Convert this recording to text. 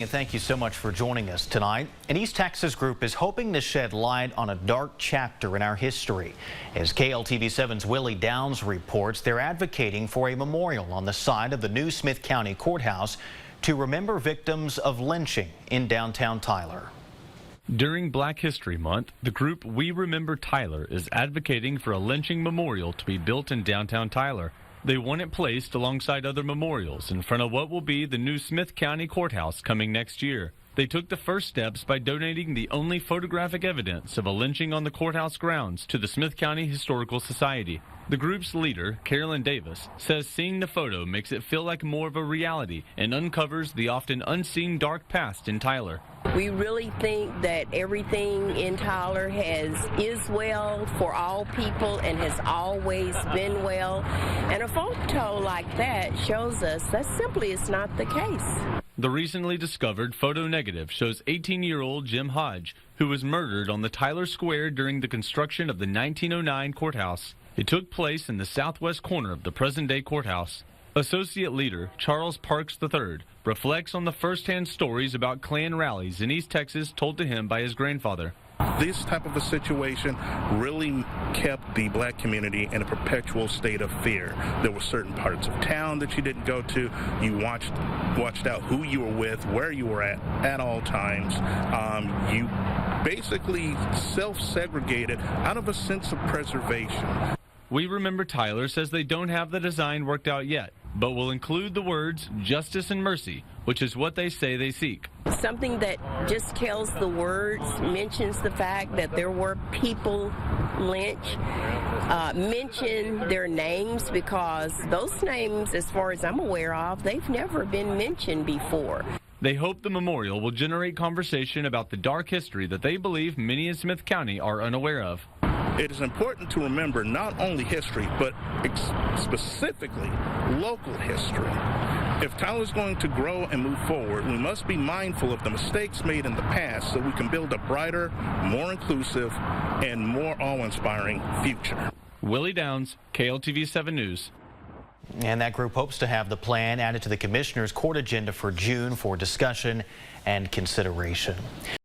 And thank you so much for joining us tonight. An East Texas group is hoping to shed light on a dark chapter in our history. As KLTV7's Willie Downs reports, they're advocating for a memorial on the side of the new Smith County Courthouse to remember victims of lynching in downtown Tyler. During Black History Month, the group We Remember Tyler is advocating for a lynching memorial to be built in downtown Tyler. They want it placed alongside other memorials in front of what will be the new Smith County Courthouse coming next year. They took the first steps by donating the only photographic evidence of a lynching on the courthouse grounds to the Smith County Historical Society. The group's leader, Carolyn Davis, says seeing the photo makes it feel like more of a reality and uncovers the often unseen dark past in Tyler. We really think that everything in Tyler is well for all people and has always been well. And a photo like that shows us that simply is not the case. The recently discovered photo negative shows 18-year-old Jim Hodge, who was murdered on the Tyler Square during the construction of the 1909 courthouse. It took place in the southwest corner of the present-day courthouse. Associate Leader Charles Parks III reflects on the first-hand stories about Klan rallies in East Texas told to him by his grandfather. This type of a situation really kept the black community in a perpetual state of fear. There were certain parts of town that you didn't go to. You watched out who you were with, where you were at all times. You basically self-segregated out of a sense of preservation. We Remember Tyler says they don't have the design worked out yet, but will include the words justice and mercy, which is what they say they seek. Something that just tells the words, mentions the fact that there were people lynched, mention their names, because those names, as far as I'm aware of, they've never been mentioned before. They hope the memorial will generate conversation about the dark history that they believe many in Smith County are unaware of. It is important to remember not only history, but specifically local history. If Tyler's going to grow and move forward, we must be mindful of the mistakes made in the past so we can build a brighter, more inclusive, and more awe-inspiring future. Willie Downs, KLTV 7 News. And that group hopes to have the plan added to the Commissioner's Court agenda for June for discussion and consideration.